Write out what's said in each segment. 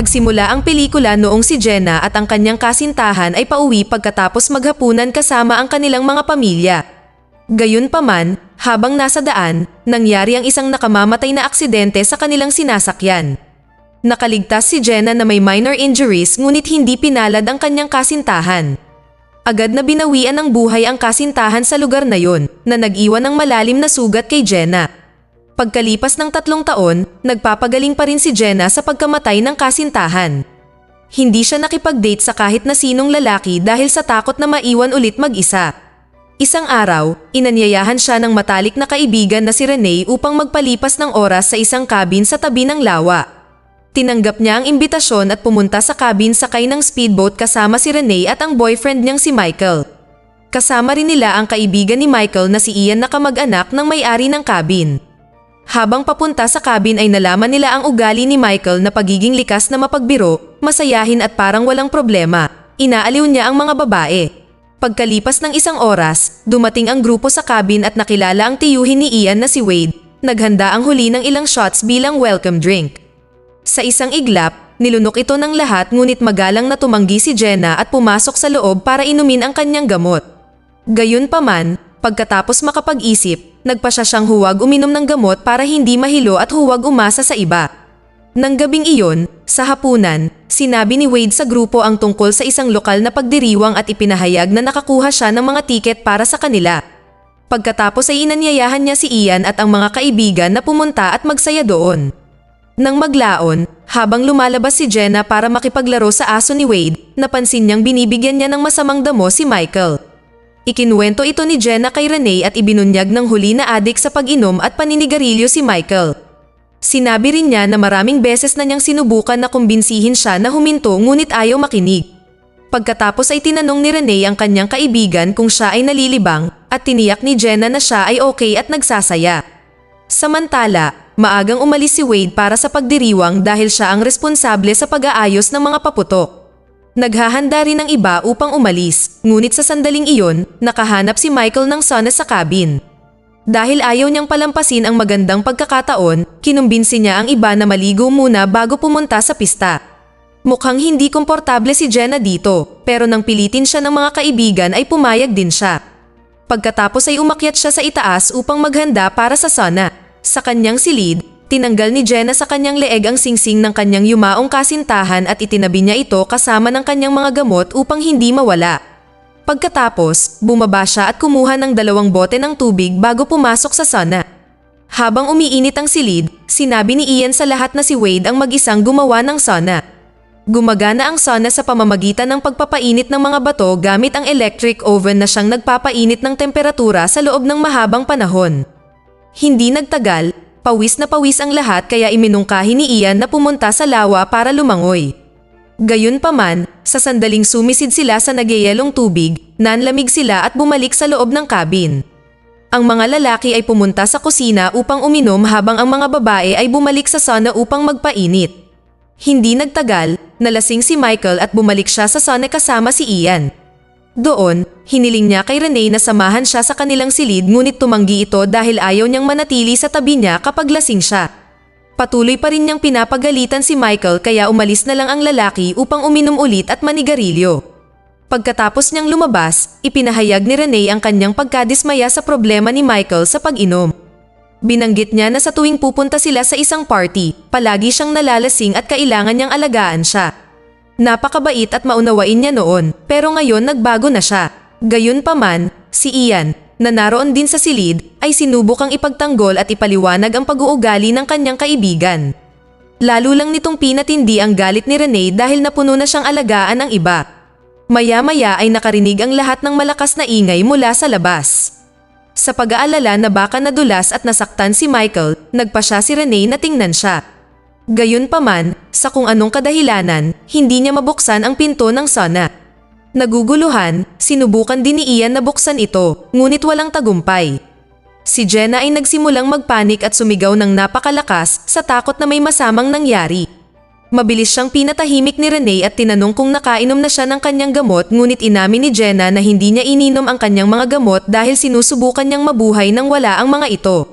Nagsimula ang pelikula noong si Jenna at ang kanyang kasintahan ay pauwi pagkatapos maghapunan kasama ang kanilang mga pamilya. Gayunpaman, habang nasa daan, nangyari ang isang nakamamatay na aksidente sa kanilang sinasakyan. Nakaligtas si Jenna na may minor injuries ngunit hindi pinalad ang kanyang kasintahan. Agad na binawian ng buhay ang kasintahan sa lugar na yon, na nag-iwan ng malalim na sugat kay Jenna. Pagkalipas ng 3 taon, nagpapagaling pa rin si Jenna sa pagkamatay ng kasintahan. Hindi siya nakipag-date sa kahit na sinong lalaki dahil sa takot na maiwan ulit mag-isa. Isang araw, inanyayahan siya ng matalik na kaibigan na si Renee upang magpalipas ng oras sa isang cabin sa tabi ng lawa. Tinanggap niya ang imbitasyon at pumunta sa cabin sakay ng speedboat kasama si Renee at ang boyfriend niyang si Michael. Kasama rin nila ang kaibigan ni Michael na si Ian na kamag-anak ng may-ari ng cabin. Habang papunta sa cabin ay nalaman nila ang ugali ni Michael na pagiging likas na mapagbiro, masayahin at parang walang problema. Inaaliw niya ang mga babae. Pagkalipas ng 1 oras, dumating ang grupo sa cabin at nakilala ang tiyuhin ni Ian na si Wade. Naghanda ang huli ng ilang shots bilang welcome drink. Sa isang iglap, nilunok ito ng lahat ngunit magalang na tumanggi si Jenna at pumasok sa loob para inumin ang kanyang gamot. Gayunpaman, pagkatapos makapag-isip, nagpasya siyang huwag uminom ng gamot para hindi mahilo at huwag umasa sa iba. Nang gabing iyon, sa hapunan, sinabi ni Wade sa grupo ang tungkol sa isang lokal na pagdiriwang at ipinahayag na nakakuha siya ng mga tiket para sa kanila. Pagkatapos ay inanyayahan niya si Ian at ang mga kaibigan na pumunta at magsaya doon. Nang maglaon, habang lumalabas si Jenna para makipaglaro sa aso ni Wade, napansin niyang binibigyan niya ng masamang damo si Michael. Ikinuwento ito ni Jenna kay Renee at ibinunyag ng huli na adik sa pag-inom at paninigarilyo si Michael. Sinabi rin niya na maraming beses na niyang sinubukan na kumbinsihin siya na huminto ngunit ayaw makinig. Pagkatapos ay tinanong ni Renee ang kanyang kaibigan kung siya ay nalilibang at tiniyak ni Jenna na siya ay okay at nagsasaya. Samantala, maagang umalis si Wade para sa pagdiriwang dahil siya ang responsable sa pag-aayos ng mga paputok. Naghahanda rin ang iba upang umalis, ngunit sa sandaling iyon, nakahanap si Michael ng sauna sa cabin. Dahil ayaw niyang palampasin ang magandang pagkakataon, kinumbinsi niya ang iba na maligo muna bago pumunta sa pista. Mukhang hindi komportable si Jenna dito, pero nang pilitin siya ng mga kaibigan ay pumayag din siya. Pagkatapos ay umakyat siya sa itaas upang maghanda para sa sauna. Sa kanyang silid, tinanggal ni Jenna sa kanyang leeg ang singsing ng kanyang yumaong kasintahan at itinabi niya ito kasama ng kanyang mga gamot upang hindi mawala. Pagkatapos, bumaba siya at kumuha ng 2 bote ng tubig bago pumasok sa sauna. Habang umiinit ang silid, sinabi ni Ian sa lahat na si Wade ang mag-isang gumawa ng sauna. Gumagana ang sauna sa pamamagitan ng pagpapainit ng mga bato gamit ang electric oven na siyang nagpapainit ng temperatura sa loob ng mahabang panahon. Hindi nagtagal, pawis na pawis ang lahat kaya iminungkahi ni Ian na pumunta sa lawa para lumangoy. Gayunpaman, sa sandaling sumisid sila sa nagyayelong tubig, nanlamig sila at bumalik sa loob ng cabin. Ang mga lalaki ay pumunta sa kusina upang uminom habang ang mga babae ay bumalik sa sauna upang magpainit. Hindi nagtagal, nalasing si Michael at bumalik siya sa sauna kasama si Ian. Doon, hiniling niya kay Renee na samahan siya sa kanilang silid ngunit tumanggi ito dahil ayaw niyang manatili sa tabi niya kapag lasing siya. Patuloy pa rin niyang pinapagalitan si Michael kaya umalis na lang ang lalaki upang uminom ulit at manigarilyo. Pagkatapos niyang lumabas, ipinahayag ni Renee ang kanyang pagkadismaya sa problema ni Michael sa pag-inom. Binanggit niya na sa tuwing pupunta sila sa isang party, palagi siyang nalalasing at kailangan niyang alagaan siya. Napakabait at maunawain niya noon, pero ngayon nagbago na siya. Gayunpaman, si Ian, na naroon din sa silid, ay sinubukang ipagtanggol at ipaliwanag ang pag-uugali ng kanyang kaibigan. Lalo lang nitong pinatindi ang galit ni Renee dahil napuno na siyang alagaan ng iba. Maya-maya ay nakarinig ang lahat ng malakas na ingay mula sa labas. Sa pag-aalala na baka nadulas at nasaktan si Michael, nagpasya si Renee na tingnan siya. Gayunpaman, sa kung anong kadahilanan, hindi niya mabuksan ang pinto ng sauna. Naguguluhan, sinubukan din ni Ian na buksan ito, ngunit walang tagumpay. Si Jenna ay nagsimulang magpanik at sumigaw ng napakalakas sa takot na may masamang nangyari. Mabilis siyang pinatahimik ni Renee at tinanong kung nakainom na siya ng kanyang gamot ngunit inamin ni Jenna na hindi niya ininom ang kanyang mga gamot dahil sinusubukan niyang mabuhay nang wala ang mga ito.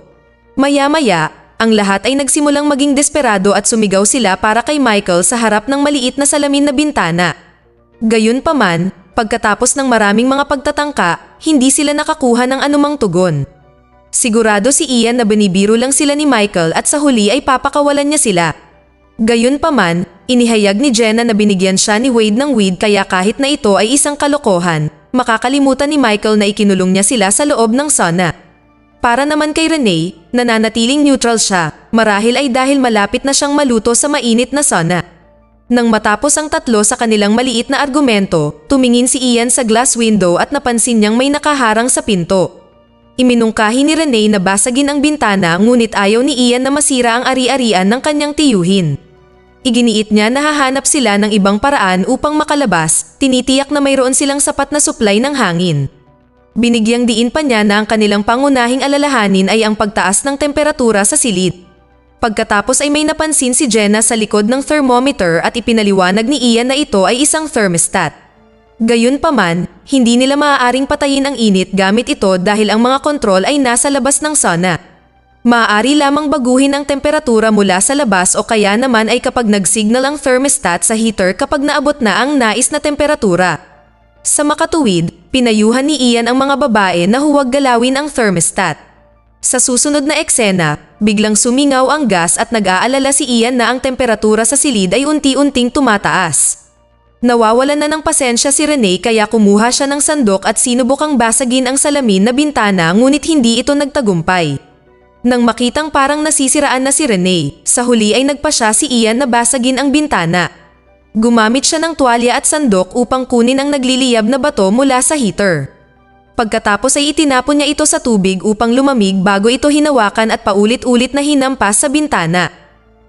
Maya-maya, ang lahat ay nagsimulang maging desperado at sumigaw sila para kay Michael sa harap ng maliit na salamin na bintana. Gayunpaman, pagkatapos ng maraming mga pagtatangka, hindi sila nakakuha ng anumang tugon. Sigurado si Ian na binibiro lang sila ni Michael at sa huli ay papakawalan niya sila. Gayunpaman, inihayag ni Jenna na binigyan siya ni Wade ng weed kaya kahit na ito ay isang kalokohan, makakalimutan ni Michael na ikinulong niya sila sa loob ng sauna. Para naman kay Renee, nananatiling neutral siya, marahil ay dahil malapit na siyang maluto sa mainit na sauna. Nang matapos ang tatlo sa kanilang maliit na argumento, tumingin si Ian sa glass window at napansin niyang may nakaharang sa pinto. Iminungkahi ni Renee na basagin ang bintana ngunit ayaw ni Ian na masira ang ari-arian ng kanyang tiyuhin. Iginiit niya na hahanap sila ng ibang paraan upang makalabas, tinitiyak na mayroon silang sapat na supply ng hangin. Binigyang diin pa niya na ang kanilang pangunahing alalahanin ay ang pagtaas ng temperatura sa silid. Pagkatapos ay may napansin si Jenna sa likod ng thermometer at ipinaliwanag ni Ian na ito ay isang thermostat. Gayunpaman, hindi nila maaaring patayin ang init gamit ito dahil ang mga kontrol ay nasa labas ng sauna. Maaari lamang baguhin ang temperatura mula sa labas o kaya naman ay kapag nag-signal ang thermostat sa heater kapag naabot na ang nais na temperatura. Sa makatuwid, pinayuhan ni Ian ang mga babae na huwag galawin ang thermostat. Sa susunod na eksena, biglang sumingaw ang gas at nag-aalala si Ian na ang temperatura sa silid ay unti-unting tumataas. Nawawalan na ng pasensya si Renee kaya kumuha siya ng sandok at sinubukang basagin ang salamin na bintana ngunit hindi ito nagtagumpay. Nang makitang parang nasisiraan na si Renee, sa huli ay nagpa siya si Ian na basagin ang bintana. Gumamit siya ng tuwalya at sandok upang kunin ang nagliliyab na bato mula sa heater. Pagkatapos ay itinapon niya ito sa tubig upang lumamig bago ito hinawakan at paulit-ulit na hinampas sa bintana.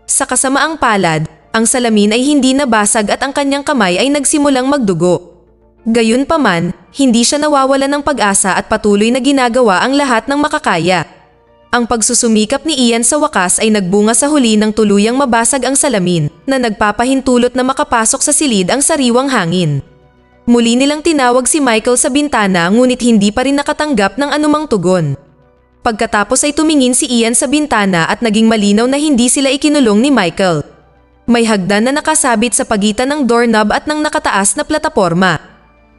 Sa kasamaang palad, ang salamin ay hindi nabasag at ang kanyang kamay ay nagsimulang magdugo. Gayunpaman, hindi siya nawawalan ng pag-asa at patuloy na ginagawa ang lahat ng makakaya. Ang pagsusumikap ni Ian sa wakas ay nagbunga sa huli ng tuluyang mabasag ang salamin na nagpapahintulot na makapasok sa silid ang sariwang hangin. Muli nilang tinawag si Michael sa bintana ngunit hindi pa rin nakatanggap ng anumang tugon. Pagkatapos ay tumingin si Ian sa bintana at naging malinaw na hindi sila ikinulong ni Michael. May hagdan na nakasabit sa pagitan ng doorknob at ng nakataas na plataporma.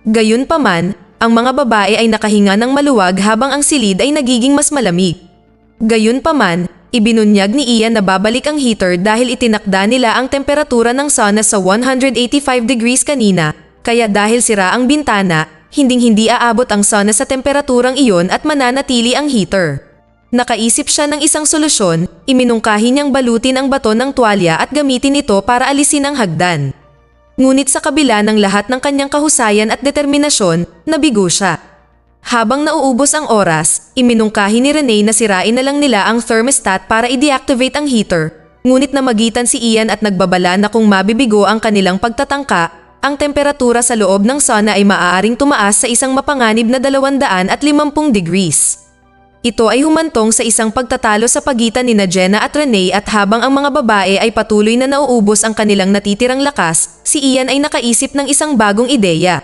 Gayunpaman, ang mga babae ay nakahinga ng maluwag habang ang silid ay nagiging mas malamig. Gayunpaman, ibinunyag ni Ian na babalik ang heater dahil itinakda nila ang temperatura ng sauna sa 185 degrees kanina, kaya dahil sira ang bintana, hinding-hindi aabot ang sauna sa temperaturang iyon at mananatili ang heater. Nakaisip siya ng isang solusyon, iminungkahi niyang balutin ang bato ng tuwalya at gamitin ito para alisin ang hagdan. Ngunit sa kabila ng lahat ng kanyang kahusayan at determinasyon, nabigo siya. Habang nauubos ang oras, iminungkahi ni Renee na sirain na lang nila ang thermostat para i-deactivate ang heater, ngunit namagitan si Ian at nagbabala na kung mabibigo ang kanilang pagtatangka, ang temperatura sa loob ng sauna ay maaaring tumaas sa isang mapanganib na 250 degrees. Ito ay humantong sa isang pagtatalo sa pagitan ni Jenna at Renee at habang ang mga babae ay patuloy na nauubos ang kanilang natitirang lakas, si Ian ay nakaisip ng isang bagong ideya.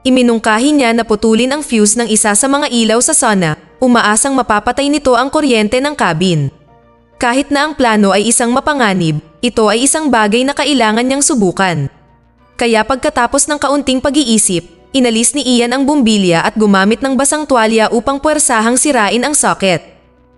Iminungkahi niya na putulin ang fuse ng isa sa mga ilaw sa sauna, umaasang mapapatay nito ang kuryente ng cabin. Kahit na ang plano ay isang mapanganib, ito ay isang bagay na kailangan niyang subukan. Kaya pagkatapos ng kaunting pag-iisip, inalis ni Ian ang bumbilya at gumamit ng basang tuwalya upang puwersahang sirain ang socket.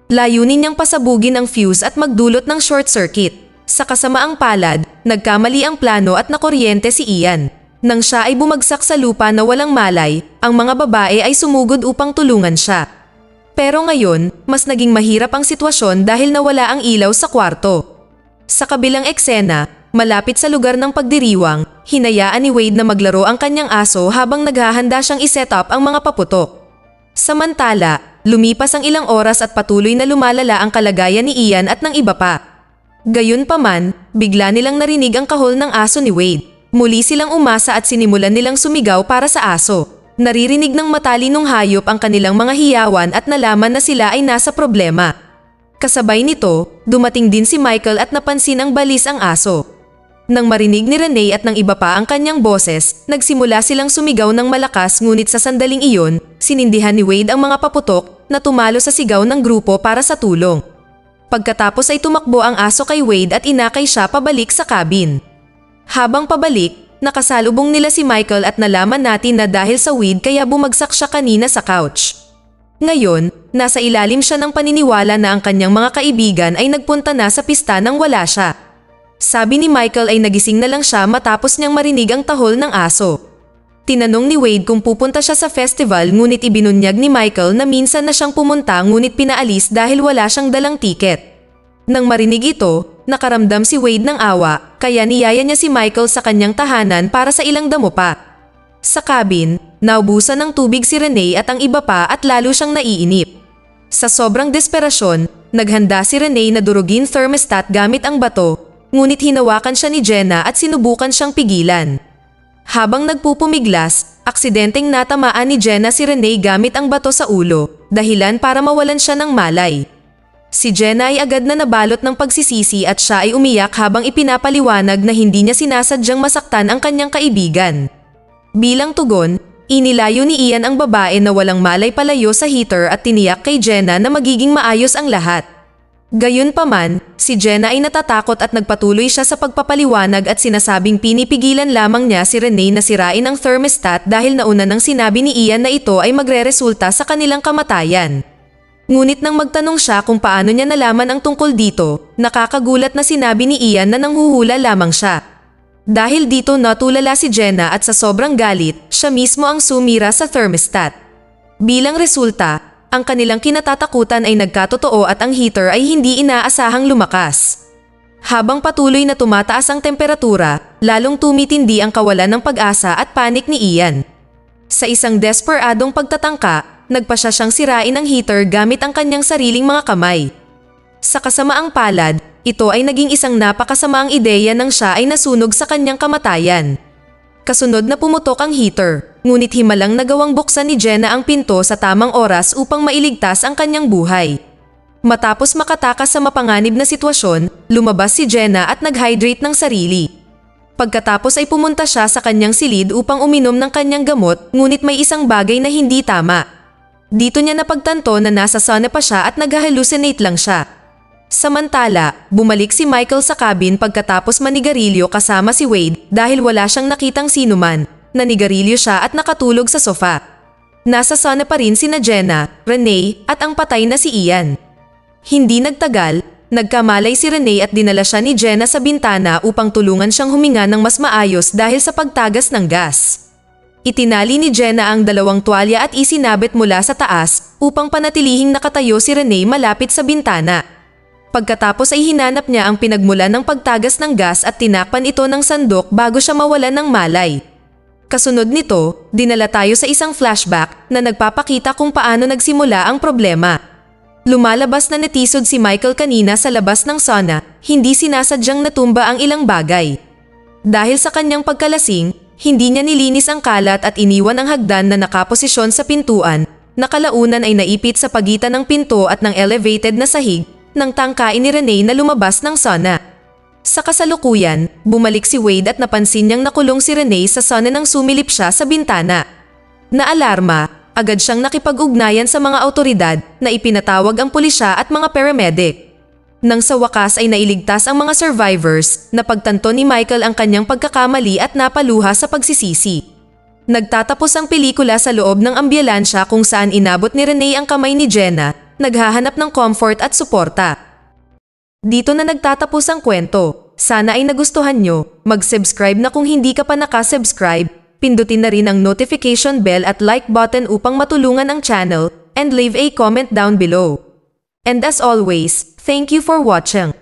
Layunin niyang pasabugin ang fuse at magdulot ng short circuit. Sa kasamaang palad, nagkamali ang plano at nakuryente si Ian. Nang siya ay bumagsak sa lupa na walang malay, ang mga babae ay sumugod upang tulungan siya. Pero ngayon, mas naging mahirap ang sitwasyon dahil nawala ang ilaw sa kwarto. Sa kabilang eksena, malapit sa lugar ng pagdiriwang, hinayaan ni Wade na maglaro ang kanyang aso habang naghahanda siyang iset up ang mga paputok. Samantala, lumipas ang ilang oras at patuloy na lumalala ang kalagayan ni Ian at ng iba pa. Gayunpaman, bigla nilang narinig ang kahol ng aso ni Wade. Muli silang umasa at sinimulan nilang sumigaw para sa aso. Naririnig ng matalinong hayop ang kanilang mga hiyawan at nalaman na sila ay nasa problema. Kasabay nito, dumating din si Michael at napansin ang balis ang aso. Nang marinig ni Renee at ng iba pa ang kanyang boses, nagsimula silang sumigaw ng malakas ngunit sa sandaling iyon, sinindihan ni Wade ang mga paputok na tumalo sa sigaw ng grupo para sa tulong. Pagkatapos ay tumakbo ang aso kay Wade at inakay siya pabalik sa cabin. Habang pabalik, nakasalubong nila si Michael at nalaman natin na dahil sa weed kaya bumagsak siya kanina sa couch. Ngayon, nasa ilalim siya ng paniniwala na ang kanyang mga kaibigan ay nagpunta na sa pista nang wala siya. Sabi ni Michael ay nagising na lang siya matapos niyang marinig ang tahol ng aso. Tinanong ni Wade kung pupunta siya sa festival ngunit ibinunyag ni Michael na minsan na siyang pumunta ngunit pinaalis dahil wala siyang dalang tiket. Nang marinig ito, nakaramdam si Wade ng awa kaya niyaya niya si Michael sa kanyang tahanan para sa ilang damo pa. Sa cabin, naubusan ng tubig si Renee at ang iba pa at lalo siyang naiinip. Sa sobrang desperasyon, naghanda si Renee na durugin thermostat gamit ang bato, ngunit hinawakan siya ni Jenna at sinubukan siyang pigilan. Habang nagpupumiglas, aksidenteng natamaan ni Jenna si Renee gamit ang bato sa ulo, dahilan para mawalan siya ng malay. Si Jenna ay agad na nabalot ng pagsisisi at siya ay umiyak habang ipinapaliwanag na hindi niya sinasadyang masaktan ang kanyang kaibigan. Bilang tugon, inilayo ni Ian ang babae na walang malay palayo sa heater at tiniyak kay Jenna na magiging maayos ang lahat. Gayunpaman, si Jenna ay natatakot at nagpatuloy siya sa pagpapaliwanag at sinasabing pinipigilan lamang niya si Renee na sirain ang thermostat dahil nauna nang sinabi ni Ian na ito ay magreresulta sa kanilang kamatayan. Ngunit nang magtanong siya kung paano niya nalaman ang tungkol dito, nakakagulat na sinabi ni Ian na nanghuhula lamang siya. Dahil dito natulala si Jenna at sa sobrang galit, siya mismo ang sumira sa thermostat. Bilang resulta, ang kanilang kinatatakutan ay nagkatotoo at ang heater ay hindi inaasahang lumakas. Habang patuloy na tumataas ang temperatura, lalong tumitindi ang kawalan ng pag-asa at panik ni Ian. Sa isang desperadong pagtatangka, nagpasya siyang sirain ang heater gamit ang kanyang sariling mga kamay. Sa kasamaang palad, ito ay naging isang napakasamaang ideya nang siya ay nasunog sa kanyang kamatayan. Kasunod na pumutok ang heater, ngunit himalang nagawang buksan ni Jenna ang pinto sa tamang oras upang mailigtas ang kanyang buhay. Matapos makatakas sa mapanganib na sitwasyon, lumabas si Jenna at nag-hydrate ng sarili. Pagkatapos ay pumunta siya sa kanyang silid upang uminom ng kanyang gamot ngunit may isang bagay na hindi tama. Dito niya napagtanto na nasa sauna pa siya at nag-hallucinate lang siya. Samantala, bumalik si Michael sa cabin pagkatapos manigarilyo kasama si Wade dahil wala siyang nakitang sinuman. Nanigarilyo siya at nakatulog sa sofa. Nasa sauna pa rin sina Jenna, Renee at ang patay na si Ian. Hindi nagtagal, nagkamalay si Renee at dinala siya ni Jenna sa bintana upang tulungan siyang huminga ng mas maayos dahil sa pagtagas ng gas. Itinali ni Jenna ang dalawang tuwalya at isinabit mula sa taas upang panatilihing nakatayo si Renee malapit sa bintana. Pagkatapos ay hinanap niya ang pinagmulan ng pagtagas ng gas at tinakpan ito ng sandok bago siya mawalan ng malay. Kasunod nito, dinala tayo sa isang flashback na nagpapakita kung paano nagsimula ang problema. Lumalabas na natisod si Michael kanina sa labas ng sauna, hindi sinasadyang natumba ang ilang bagay. Dahil sa kanyang pagkalasing, hindi niya nilinis ang kalat at iniwan ang hagdan na nakaposisyon sa pintuan, na kalaunan ay naipit sa pagitan ng pinto at ng elevated na sahig, nang tangkain ni Renee na lumabas ng sauna. Sa kasalukuyan, bumalik si Wade at napansin niyang nakulong si Renee sa sauna nang sumilip siya sa bintana. Naalarma, agad siyang nakipag-ugnayan sa mga awtoridad na ipinatawag ang pulisya at mga paramedic. Nang sa wakas ay nailigtas ang mga survivors, napagtanto ni Michael ang kanyang pagkakamali at napaluha sa pagsisisi. Nagtatapos ang pelikula sa loob ng ambulansya kung saan inabot ni Renee ang kamay ni Jenna, naghahanap ng comfort at suporta. Dito na nagtatapos ang kwento. Sana ay nagustuhan nyo. Mag-subscribe na kung hindi ka pa nakasubscribe. Pindutin na rin ang notification bell at like button upang matulungan ang channel and leave a comment down below. And as always, thank you for watching.